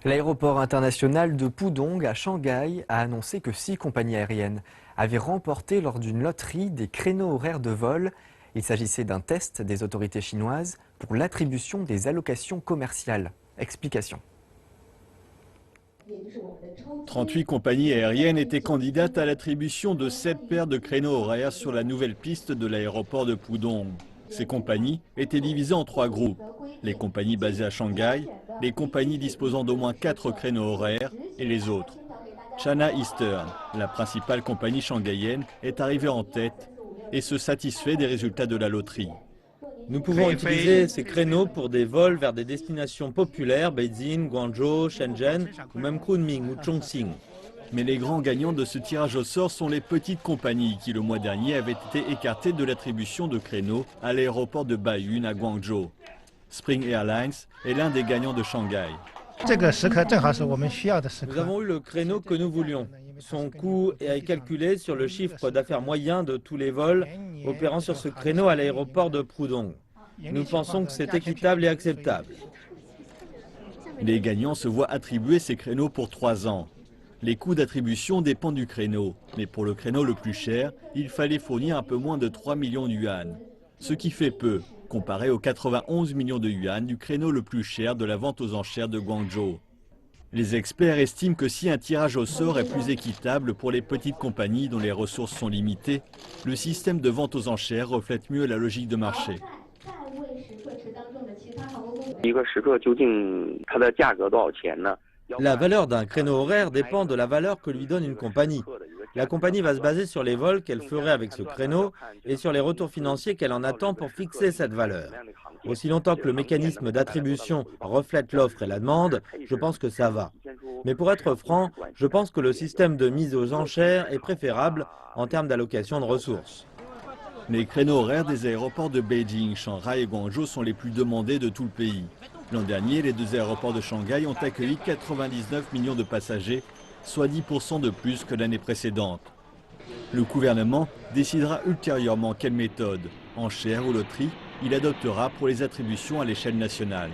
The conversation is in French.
L'aéroport international de Pudong à Shanghai a annoncé que 6 compagnies aériennes avaient remporté lors d'une loterie des créneaux horaires de vol. Il s'agissait d'un test des autorités chinoises pour l'attribution des allocations commerciales. Explication. 38 compagnies aériennes étaient candidates à l'attribution de 7 paires de créneaux horaires sur la nouvelle piste de l'aéroport de Pudong. Ces compagnies étaient divisées en 3 groupes. Les compagnies basées à Shanghai, les compagnies disposant d'au moins 4 créneaux horaires et les autres. China Eastern, la principale compagnie shanghaïenne, est arrivée en tête et se satisfait des résultats de la loterie. Nous pouvons utiliser ces créneaux pour des vols vers des destinations populaires, Beijing, Guangzhou, Shenzhen ou même Kunming ou Chongqing. Mais les grands gagnants de ce tirage au sort sont les petites compagnies qui le mois dernier avaient été écartées de l'attribution de créneaux à l'aéroport de Baiyun à Guangzhou. Spring Airlines est l'un des gagnants de Shanghai. Nous avons eu le créneau que nous voulions. Son coût est calculé sur le chiffre d'affaires moyen de tous les vols opérant sur ce créneau à l'aéroport de Pudong. Nous pensons que c'est équitable et acceptable. Les gagnants se voient attribuer ces créneaux pour 3 ans. Les coûts d'attribution dépendent du créneau, mais pour le créneau le plus cher, il fallait fournir un peu moins de 3 millions de yuan, ce qui fait peu, comparé aux 91 millions de yuan du créneau le plus cher de la vente aux enchères de Guangzhou. Les experts estiment que si un tirage au sort est plus équitable pour les petites compagnies dont les ressources sont limitées, le système de vente aux enchères reflète mieux la logique de marché. La valeur d'un créneau horaire dépend de la valeur que lui donne une compagnie. La compagnie va se baser sur les vols qu'elle ferait avec ce créneau et sur les retours financiers qu'elle en attend pour fixer cette valeur. Aussi longtemps que le mécanisme d'attribution reflète l'offre et la demande, je pense que ça va. Mais pour être franc, je pense que le système de mise aux enchères est préférable en termes d'allocation de ressources. Les créneaux horaires des aéroports de Beijing, Shanghai et Guangzhou sont les plus demandés de tout le pays. L'an dernier, les 2 aéroports de Shanghai ont accueilli 99 millions de passagers, soit 10% de plus que l'année précédente. Le gouvernement décidera ultérieurement quelle méthode, enchère ou loterie, il adoptera pour les attributions à l'échelle nationale.